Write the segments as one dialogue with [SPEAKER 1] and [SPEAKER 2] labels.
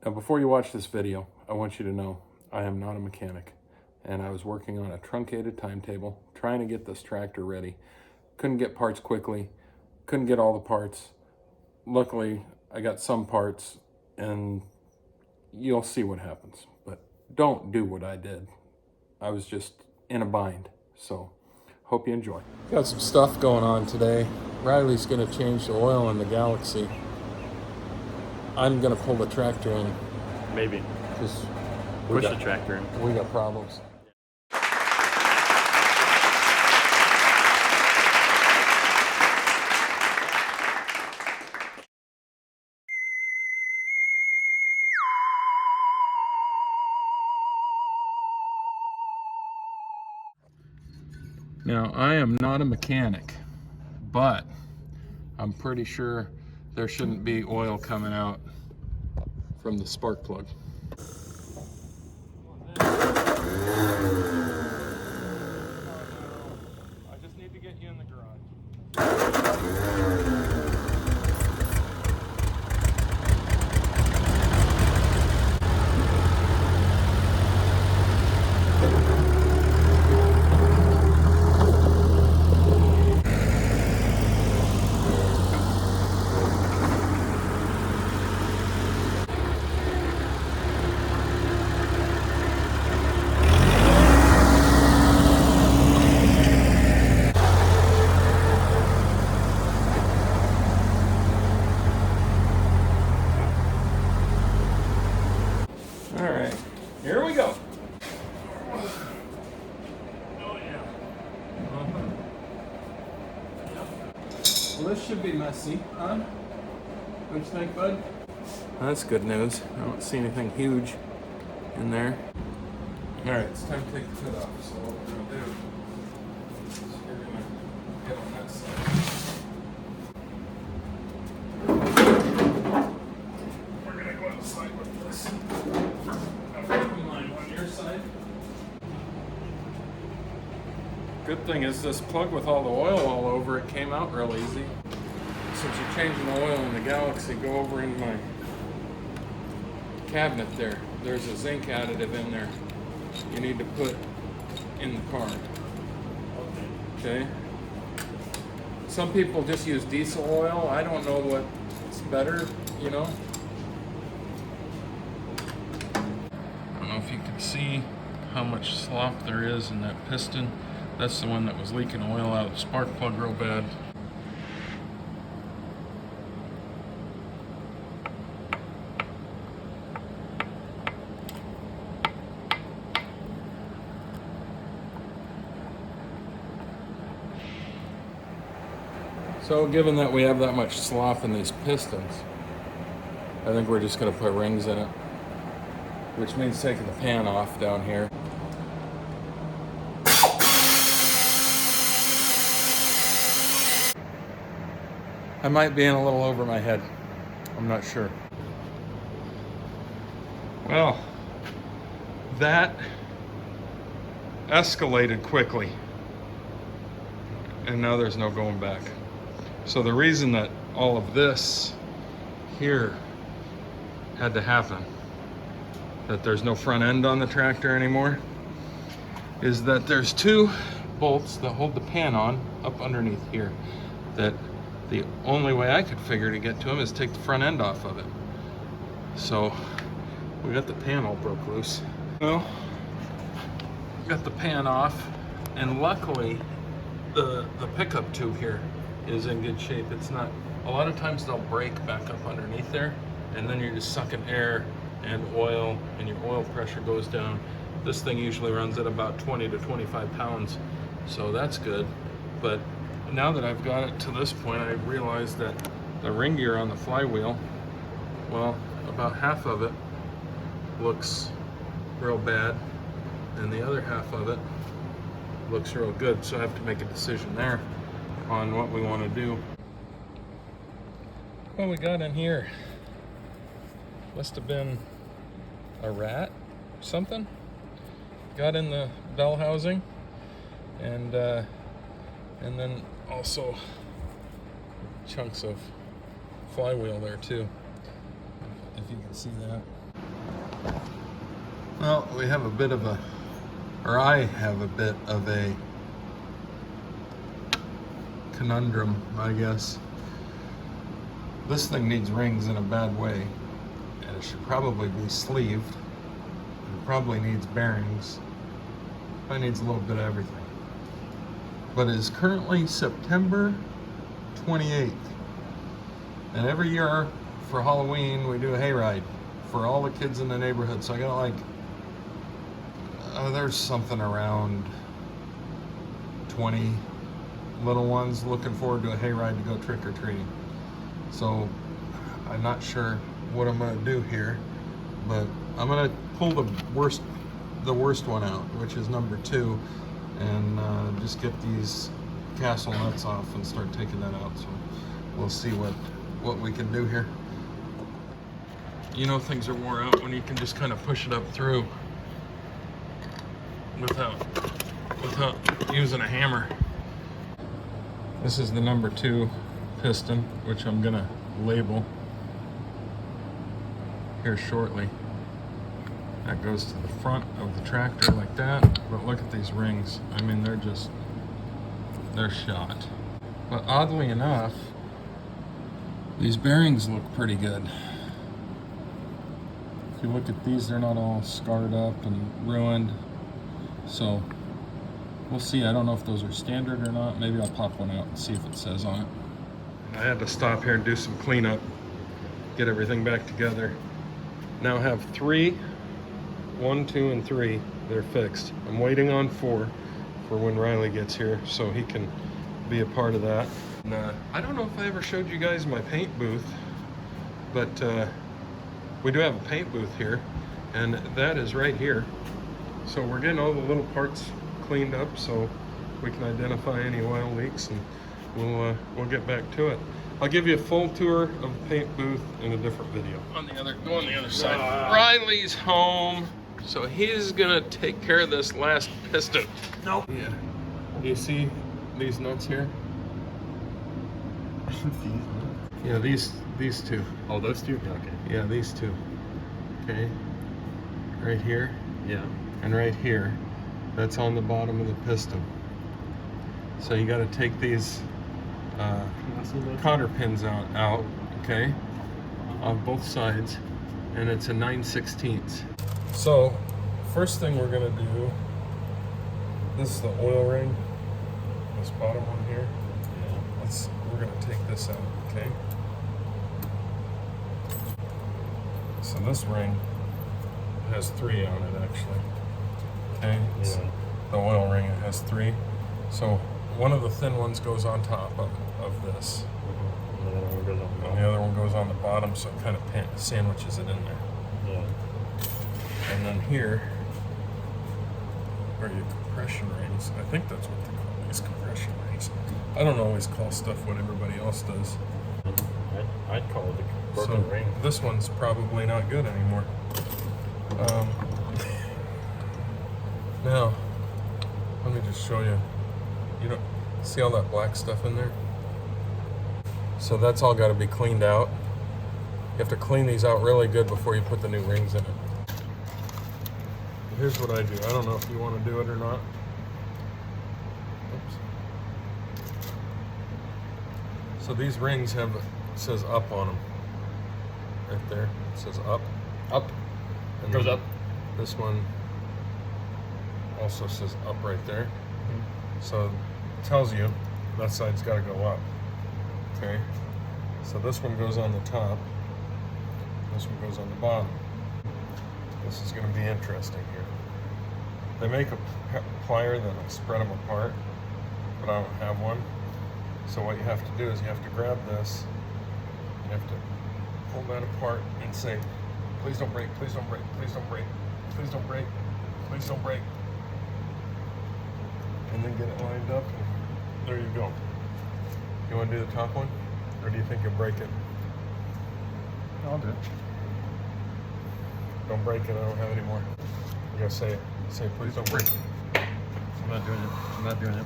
[SPEAKER 1] Now, before you watch this video, I want you to know I am not a mechanic, and I was working on a truncated timetable, trying to get this tractor ready. Couldn't get parts quickly, couldn't get all the parts. Luckily, I got some parts, and you'll see what happens. But don't do what I did. I was just in a bind, so hope you enjoy. Got some stuff going on today. Riley's gonna change the oil in the Galaxy. I'm gonna pull the tractor in.
[SPEAKER 2] Maybe.
[SPEAKER 1] Just
[SPEAKER 2] push the tractor in.
[SPEAKER 1] We got problems. Now, I am not a mechanic, but I'm pretty sure there shouldn't be oil coming out from the spark plug. I just need to get you in the garage. All right, here we go. Oh yeah. Well, this should be messy, huh? What you think, bud? That's good news. I don't see anything huge in there. All right, it's time to take the hood off. So what we're gonna do is we're gonna get on that side. We're gonna go outside with this. On your side. Good thing is this plug with all the oil all over it came out real easy. Since you're changing the oil in the Galaxy, go over in my cabinet there. There's a zinc additive in there you need to put in the car. Okay? Some people just use diesel oil. I don't know what's better, you know? I don't know if you can see how much slop there is in that piston. That's the one that was leaking oil out of the spark plug real bad. So given that we have that much slop in these pistons, I think we're just going to put rings in it, which means taking the pan off down here. I might be in a little over my head. I'm not sure. Well, that escalated quickly, and now there's no going back. So the reason that all of this here had to happen, that there's no front end on the tractor anymore, is that there's two bolts that hold the pan on up underneath here, that the only way I could figure to get to them is take the front end off of it. So we got the pan all broke loose. Well, got the pan off, and luckily the pickup tube here is in good shape. It's not, a lot of times they'll break back up underneath there, and then you're just sucking air and oil, and your oil pressure goes down. This thing usually runs at about 20 to 25 pounds, so that's good. But now that I've got it to this point, I realized that the ring gear on the flywheel, well, about half of it looks real bad, and the other half of it looks real good. So I have to make a decision there on what we want to do. What we got in here must have been a rat or something. Got in the bell housing, and then also chunks of flywheel there too, if you can see that. Well, we have a bit of a, or I have a bit of a conundrum, I guess. This thing needs rings in a bad way, and it should probably be sleeved. It probably needs bearings. Probably needs a little bit of everything. But it is currently September 28th. And every year for Halloween, we do a hayride for all the kids in the neighborhood. So I got like, there's something around 20 little ones looking forward to a hayride to go trick-or-treating. So I'm not sure what I'm gonna do here, but I'm gonna pull the worst one out, which is number 2, and just get these castle nuts off and start taking that out. So we'll see what we can do here. You know, things are wore out when you can just kind of push it up through without using a hammer. This is the number 2 piston, which I'm gonna label here shortly. That goes to the front of the tractor like that. But look at these rings. I mean, they're shot. But oddly enough, these bearings look pretty good. If you look at these, they're not all scarred up and ruined. So we'll see. I don't know if those are standard or not. Maybe I'll pop one out and see if it says on it. I had to stop here and do some cleanup, get everything back together. Now I have 3, 1, 2, and 3. They're fixed. I'm waiting on 4 for when Riley gets here so he can be a part of that. And, I don't know if I ever showed you guys my paint booth, but we do have a paint booth here, and that is right here. So we're getting all the little parts cleaned up so we can identify any oil leaks, and we'll get back to it. I'll give you a full tour of the paint booth in a different video. Go on the other side. Riley's home, so he's gonna take care of this last piston. Nope. Yeah. You see these nuts here? Yeah, these 2.
[SPEAKER 2] Oh, those 2? Okay.
[SPEAKER 1] Yeah, these 2. Okay. Right here.
[SPEAKER 2] Yeah.
[SPEAKER 1] And right here. That's on the bottom of the piston. So you got to take these cotter pins out, okay, on both sides, and it's a 9/16. So first thing we're gonna do, this is the oil ring, this bottom one here. Yeah. We're gonna take this out, okay. So this ring has 3 on it actually. Okay. Yeah. The oil ring, it has 3. So one of the thin ones goes on top of this. Mm-hmm. And the other one goes on the bottom, so it kind of sandwiches it in there. Yeah. And then here are your compression rings. I think that's what they call these, compression rings. I don't always call stuff what everybody else does.
[SPEAKER 2] I'd call it a broken ring.
[SPEAKER 1] This one's probably not good anymore. Now, let me just show you. You don't see all that black stuff in there? So that's all got to be cleaned out. You have to clean these out really good before you put the new rings in it. Here's what I do. I don't know if you want to do it or not. Oops. So these rings have, it says up on them. Right there. It says up.
[SPEAKER 2] Up.
[SPEAKER 1] And
[SPEAKER 2] goes up.
[SPEAKER 1] This one also says up right there. Mm-hmm. So it tells you that side's got to go up. Okay. So this one goes on the top. This one goes on the bottom. This is going to be interesting here. They make a plier that'll spread them apart, but I don't have one. So what you have to do is you have to grab this. You have to pull that apart and say, please don't break, please don't break, please don't break, please don't break, please don't break. And then get it lined up, and there you go. You want to do the top one? Or do you think you'll break it?
[SPEAKER 2] I'll do it.
[SPEAKER 1] Don't break it, I don't have any more. You gotta say it. Say, please don't break it.
[SPEAKER 2] I'm not doing it. I'm not doing it.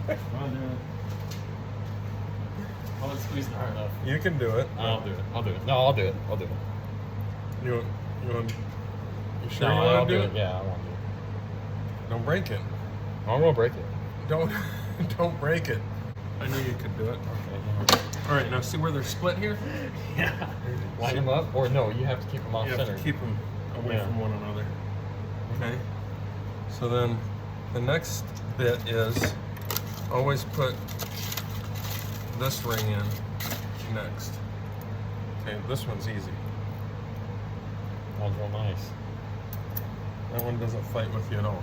[SPEAKER 2] I'm not doing it. I wasn't squeezing hard enough.
[SPEAKER 1] You can do it.
[SPEAKER 2] I'll do it. I'll do it. No, I'll do it. I'll do it.
[SPEAKER 1] You sure
[SPEAKER 2] No,
[SPEAKER 1] you
[SPEAKER 2] I'll
[SPEAKER 1] want to do it?
[SPEAKER 2] Yeah, I want to do it.
[SPEAKER 1] Don't break it.
[SPEAKER 2] I'm gonna break it.
[SPEAKER 1] Don't break it. I knew you could do it.
[SPEAKER 2] Okay.
[SPEAKER 1] All right, now see where they're split here?
[SPEAKER 2] Yeah. Line them up, or no? You have to keep them off
[SPEAKER 1] You
[SPEAKER 2] center.
[SPEAKER 1] have to keep them away
[SPEAKER 2] Yeah.
[SPEAKER 1] from one another. Okay. So then, the next bit is always put this ring in next. Okay, this one's easy.
[SPEAKER 2] That's real nice.
[SPEAKER 1] That one doesn't fight with you at all.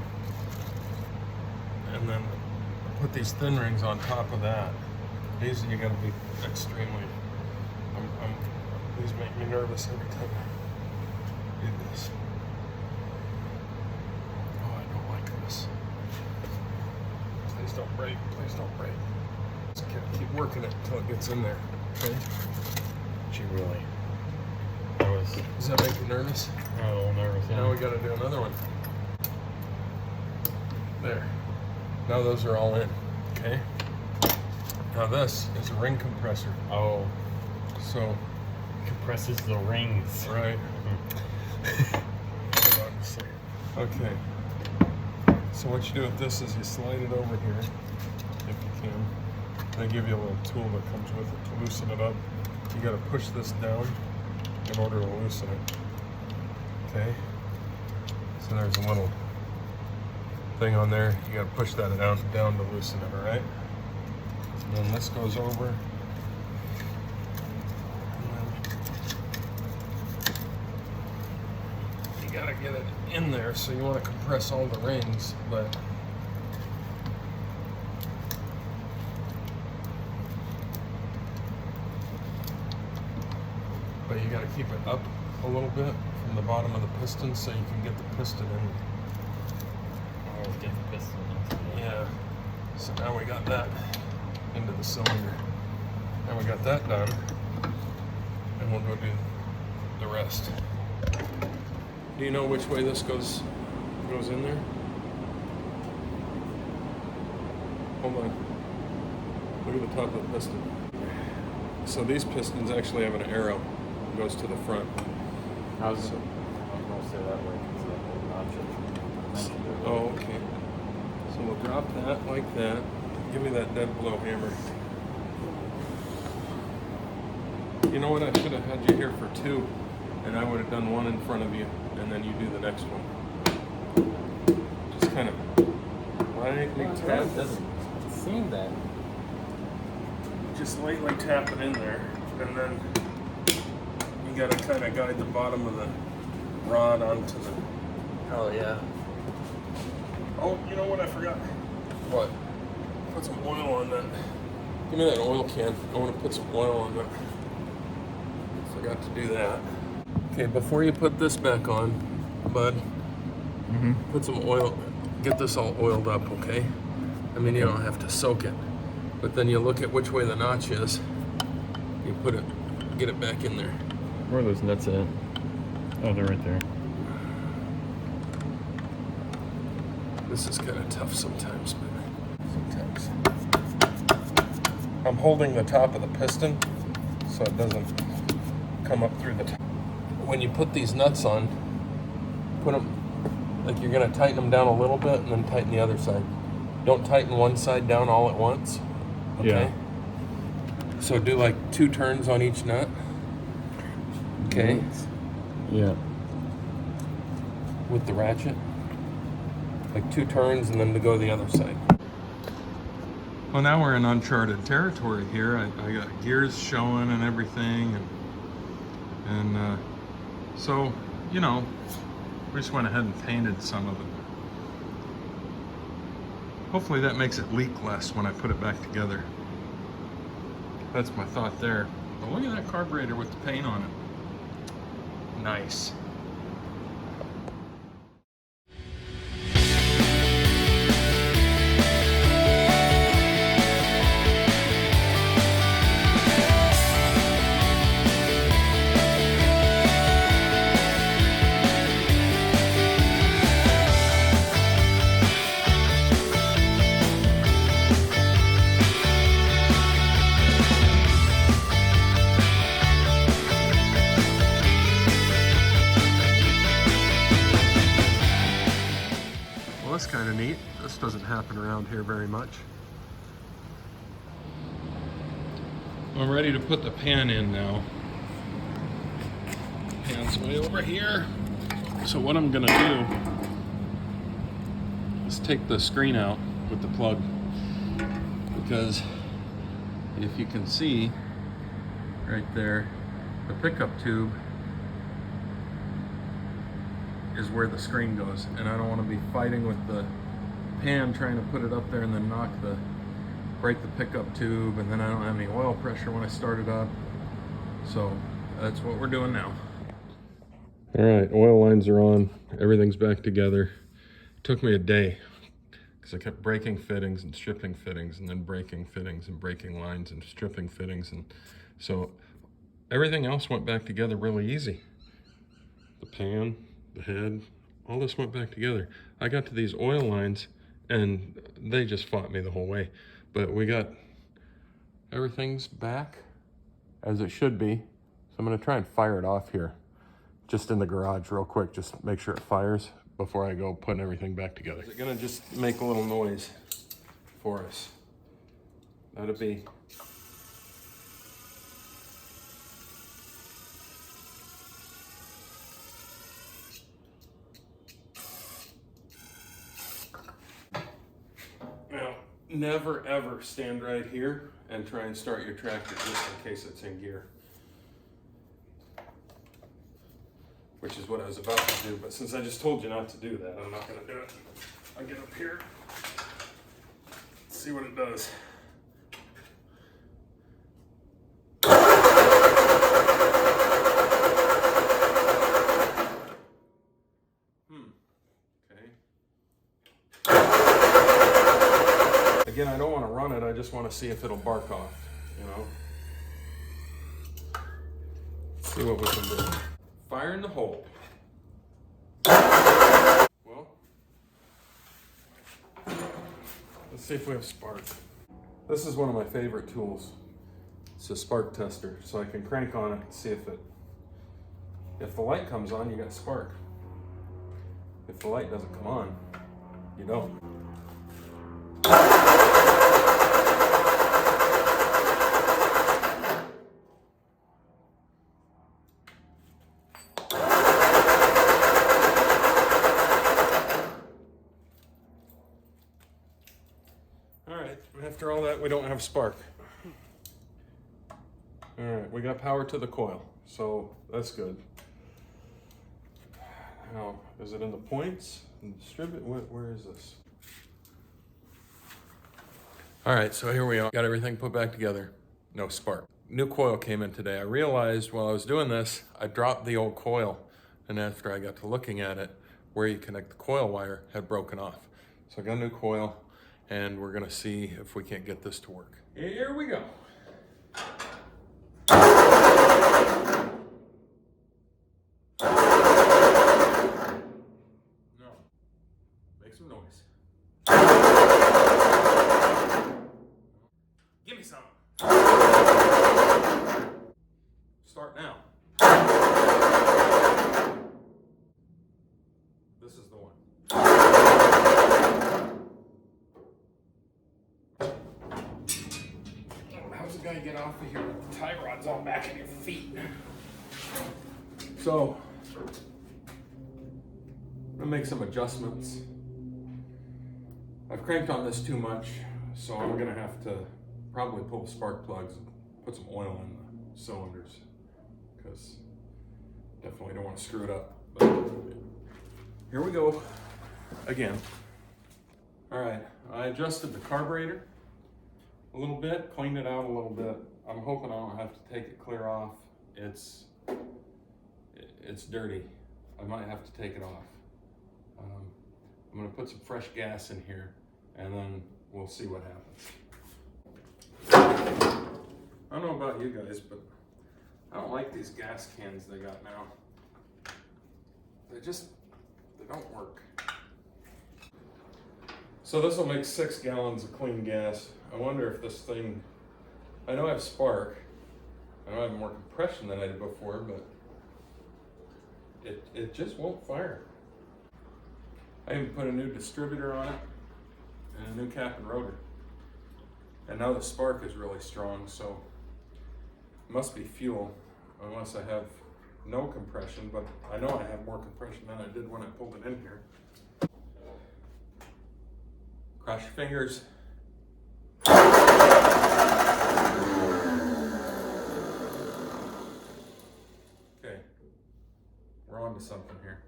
[SPEAKER 1] And then put these thin rings on top of that. These you gotta be extremely. These make me nervous every time I do this. Oh, I don't like this. Please don't break. Please don't break. Just keep working it until it gets in there. Okay.
[SPEAKER 2] Gee, really?
[SPEAKER 1] Does that make you nervous?
[SPEAKER 2] I'm a little nervous. Yeah.
[SPEAKER 1] Now we got to do another one. There. Now those are all in. Okay. Now this is a ring compressor.
[SPEAKER 2] Oh,
[SPEAKER 1] So,
[SPEAKER 2] compresses the rings.
[SPEAKER 1] right. Hold on a second. Okay. So what you do with this is you slide it over here, if you can. They give you a little tool that comes with it to loosen it up. You got to push this down in order to loosen it. Okay. So there's a little thing on there. You got to push that down to loosen it. All right. And then this goes over. And then you got to get it in there. So you want to compress all the rings, but you got to keep it up a little bit from the bottom of the piston so you can get the piston in.
[SPEAKER 2] Oh, get the piston into the...
[SPEAKER 1] Yeah. So now we got that into the cylinder. Now we got that done, and we'll go do the rest. Do you know which way this goes in there? Hold on. Look at the top of the piston. So these pistons actually have an arrow. Goes to the front.
[SPEAKER 2] I was going to say that way because that notch it.
[SPEAKER 1] Oh, okay. So we'll drop that like that. Give me that dead blow hammer. You know what? I should have had you here for two, and I would have done one in front of you, and then you do the next one. Just kind of lightly tap.
[SPEAKER 2] It doesn't seem that.
[SPEAKER 1] Just lightly tap it in there, and then you got to kind of guide the bottom of the rod onto the.
[SPEAKER 2] Oh, yeah.
[SPEAKER 1] Oh, you know what? I forgot. What? Put some oil on that. Give me that oil can. I want to put some oil on that. Forgot to do that. Okay, before you put this back on, bud, put some oil. Get this all oiled up, okay? I mean, you don't have to soak it, but then you look at which way the notch is. You put it, get it back in there.
[SPEAKER 2] Where are those nuts at? Oh, they're right there.
[SPEAKER 1] This is kind of tough sometimes, but sometimes. I'm holding the top of the piston so it doesn't come up through the top. When you put these nuts on, put them, like you're going to tighten them down a little bit and then tighten the other side. Don't tighten one side down all at once. Okay?
[SPEAKER 2] Yeah.
[SPEAKER 1] So do like 2 turns on each nut. Okay?
[SPEAKER 2] Yeah.
[SPEAKER 1] With the ratchet. Like 2 turns and then to go the other side. Well, now we're in uncharted territory here. I got gears showing and everything, and so, you know, we just went ahead and painted some of it. Hopefully that makes it leak less when I put it back together. That's my thought there. But look at that carburetor with the paint on it. Nice. This doesn't happen around here very much. I'm ready to put the pan in now. Pan's way over here. So what I'm gonna do is take the screen out with the plug, because if you can see right there, the pickup tube is where the screen goes, and I don't want to be fighting with the pan trying to put it up there and then break the pickup tube, and then I don't have any oil pressure when I start it up. So that's what we're doing now. All right, oil lines are on, everything's back together. It took me a day because I kept breaking fittings and stripping fittings, and then breaking fittings and breaking lines and stripping fittings, and so everything else went back together really easy. The pan, the head, all this went back together. I got to these oil lines and they just fought me the whole way. But we got, everything's back as it should be. So I'm gonna try and fire it off here, just in the garage real quick, just make sure it fires before I go putting everything back together. Is it gonna just make a little noise for us? That'd be. Now, never ever stand right here and try and start your tractor just in case it's in gear. Which is what I was about to do, but since I just told you not to do that, I'm not gonna do it. I'll get up here, see what it does. Again, I don't want to run it, I just want to see if it'll bark off, you know? Let's see what we can do. Fire in the hole. Well, let's see if we have spark. This is one of my favorite tools. It's a spark tester, so I can crank on it and see if the light comes on, you got spark. If the light doesn't come on, you don't. After all that, we don't have spark. All right, we got power to the coil, so that's good. Now, is it in the points? Distribute, where is this? All right, so here we are. Got everything put back together. No spark. New coil came in today. I realized while I was doing this, I dropped the old coil, and after I got to looking at it, where you connect the coil wire had broken off. So I got a new coil, and we're gonna see if we can't get this to work. Here we go. No, make some noise. Give me some. Start now. This is the one. How's the guy get off of here with the tie rods all back in your feet? So, I'm gonna make some adjustments. I've cranked on this too much, so I'm gonna have to probably pull the spark plugs and put some oil in the cylinders, because definitely don't want to screw it up. But here we go again. All right, I adjusted the carburetor a little bit, cleaned it out a little bit. I'm hoping I don't have to take it clear off. It's dirty. I might have to take it off. I'm gonna put some fresh gas in here, and then we'll see what happens. I don't know about you guys, but I don't like these gas cans they got now. They don't work. So this will make 6 gallons of clean gas. I wonder if this thing, I know I have spark. I know I have more compression than I did before, but it just won't fire. I even put a new distributor on it. and a new cap and rotor. And now the spark is really strong, so it must be fuel, unless I have no compression, but I know I have more compression than I did when I pulled it in here. Cross your fingers. Okay, we're on to something here.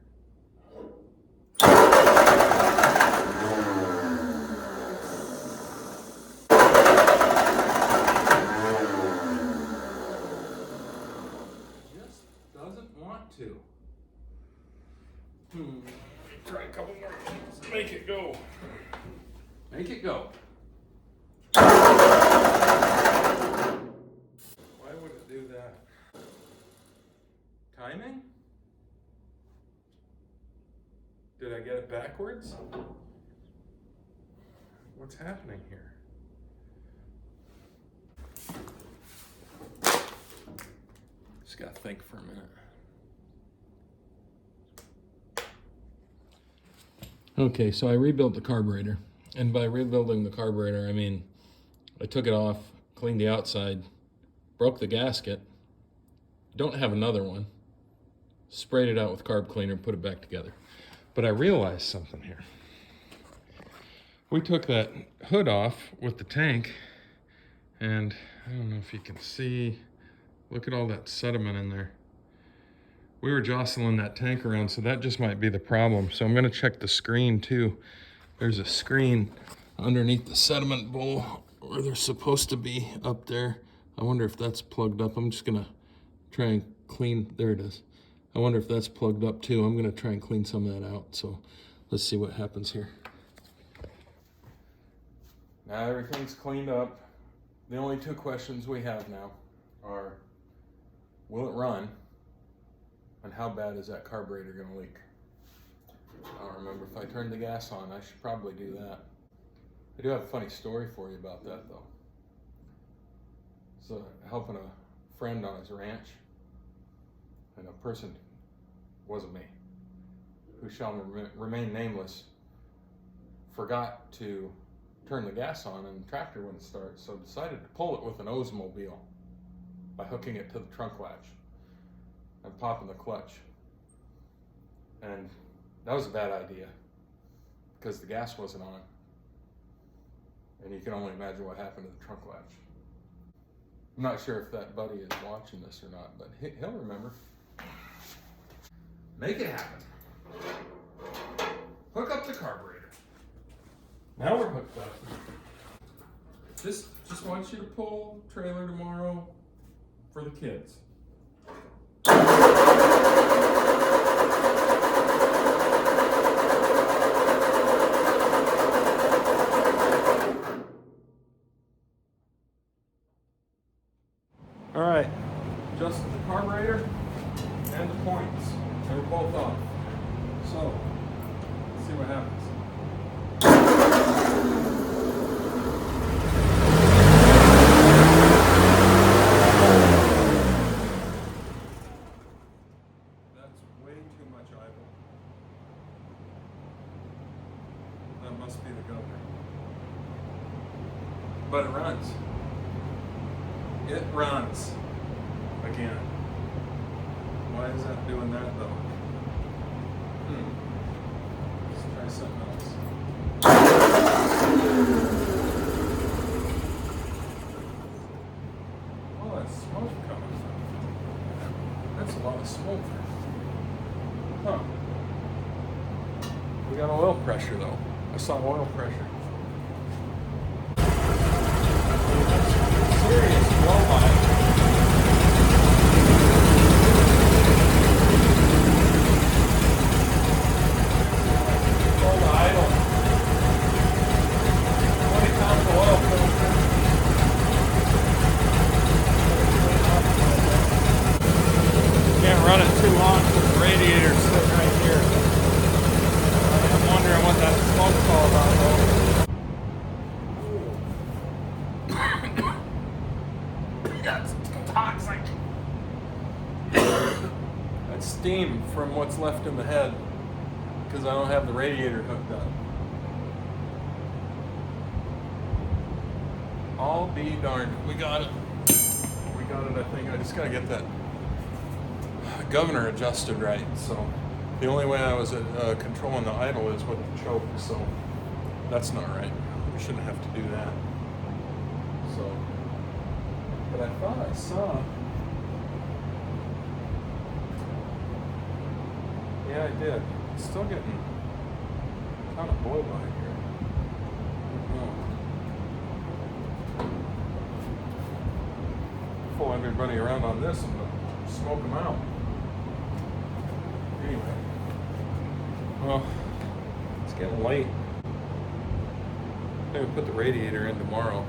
[SPEAKER 1] Just doesn't want to. Try a couple more things. Make it go. Make it go. Why would it do that? Timing? Did I get it backwards? What's happening here? Just gotta think for a minute. Okay, so I rebuilt the carburetor. And by rebuilding the carburetor, I mean, I took it off, cleaned the outside, broke the gasket, don't have another one, sprayed it out with carb cleaner, put it back together. But I realized something here. We took that hood off with the tank, and I don't know if you can see, look at all that sediment in there. We were jostling that tank around, so that just might be the problem. So I'm gonna check the screen too. There's a screen underneath the sediment bowl where they're supposed to be up there. I wonder if that's plugged up. I'm just gonna try and clean, there it is. I wonder if that's plugged up too. I'm gonna try and clean some of that out. So let's see what happens here. Now everything's cleaned up. The only two questions we have now are, will it run? And how bad is that carburetor gonna leak? I don't remember if I turned the gas on. I should probably do that. I do have a funny story for you about that though. So helping a friend on his ranch, and a person, wasn't me, who shall remain nameless, forgot to turn the gas on and the tractor wouldn't start, so decided to pull it with an Oldsmobile by hooking it to the trunk latch and popping the clutch. And that was a bad idea because the gas wasn't on. And you can only imagine what happened to the trunk latch. I'm not sure if that buddy is watching this or not, but he'll remember. Make it happen. Hook up the carburetor. Now we're hooked up. Just want you to pull trailer tomorrow for the kids. All right, adjusted the carburetor and the points. They were both off. So, let's see what happens. That's way too much idle. That must be the governor. But it runs. It runs again. Why is that doing that though? Let's try something else. Oh, that's smoke coming from. That's a lot of smoke. Huh. We got oil pressure though. I saw oil pressure. Serious blow-by. Control the idle. 20 pounds of oil filter. Can't run it too long because the radiator's sitting right here. I'm wondering what that smoke's all about though. That's toxic. That's steam from what's left in the head because I don't have the radiator hooked up. I'll be darned. We got it. We got it, I think. I just gotta get that governor adjusted right. So the only way I was controlling the idle is with the choke. So that's not right. We shouldn't have to do that. So, but I thought I saw. Yeah, I did. Still getting a ton of blow by here. Pull everybody around on this and smoke them out. Anyway, well, it's getting late. Maybe put the radiator in tomorrow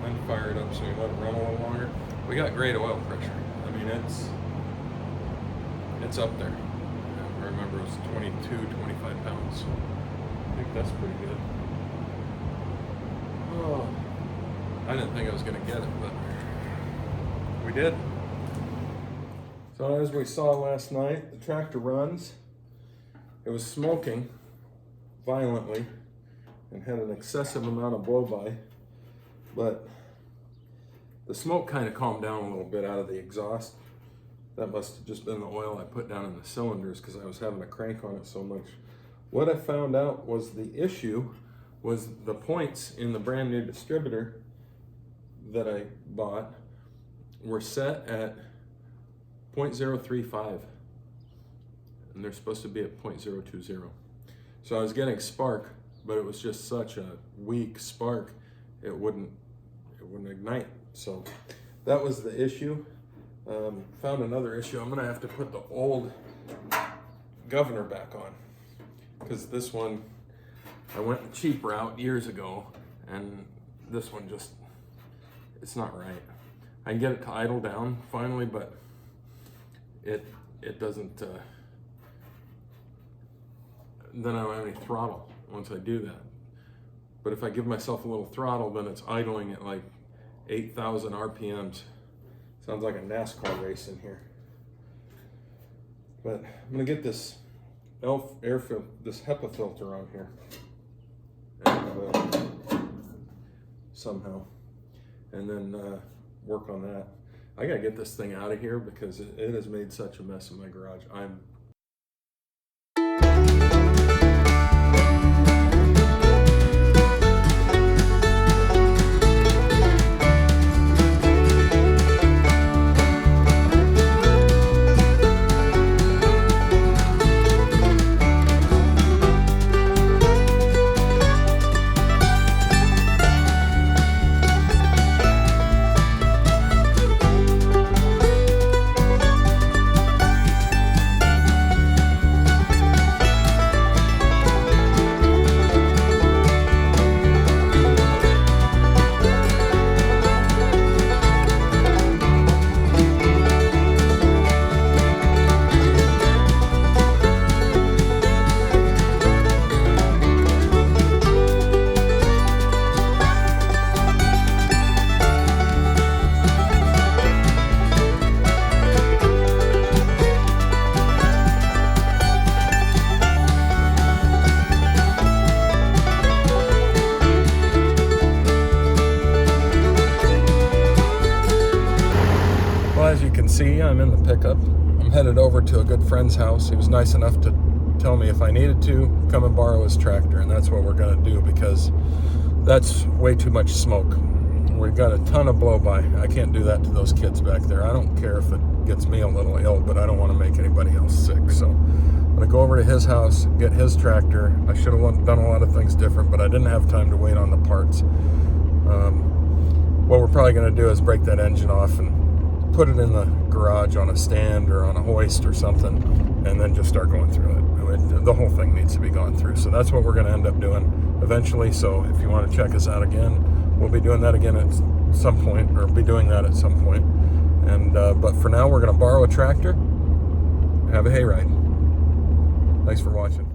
[SPEAKER 1] and fire it up so we let it run a little longer. We got great oil pressure. I mean, it's up there. I remember it was 22, 25 pounds. So I think that's pretty good. Oh, I didn't think I was going to get it, but we did. So as we saw last night, the tractor runs. It was smoking violently and had an excessive amount of blow-by, but the smoke kind of calmed down a little bit out of the exhaust. That must have just been the oil I put down in the cylinders because I was having a crank on it so much. What I found out was the issue was the points in the brand new distributor that I bought were set at 0.035 and they're supposed to be at 0.020. So I was getting spark, but it was just such a weak spark it wouldn't ignite. So that was the issue. Found another issue. I'm gonna have to put the old governor back on because this one, I went the cheap route years ago and this one just, it's not right. I can get it to idle down finally, but it doesn't, then I don't have any throttle once I do that. But if I give myself a little throttle, then it's idling at like 8,000 RPMs. Sounds like a NASCAR race in here. But I'm gonna get this this HEPA filter on here. And, somehow. And then work on that. I gotta get this thing out of here because it has made such a mess in my garage. As you can see, I'm in the pickup. I'm headed over to a good friend's house. He was nice enough to tell me if I needed to, come and borrow his tractor, and that's what we're gonna do because that's way too much smoke. We've got a ton of blow-by. I can't do that to those kids back there. I don't care if it gets me a little ill, but I don't want to make anybody else sick. So I'm gonna go over to his house, get his tractor. I should have done a lot of things different, but I didn't have time to wait on the parts. What we're probably gonna do is break that engine off and put it in the garage on a stand or on a hoist or something, and then just start going through it. The whole thing needs to be gone through. So that's what we're gonna end up doing eventually. So if you want to check us out again, we'll be doing that again at some point, or be doing that at some point. And but for now, we're gonna borrow a tractor, have a hayride. Thanks for watching.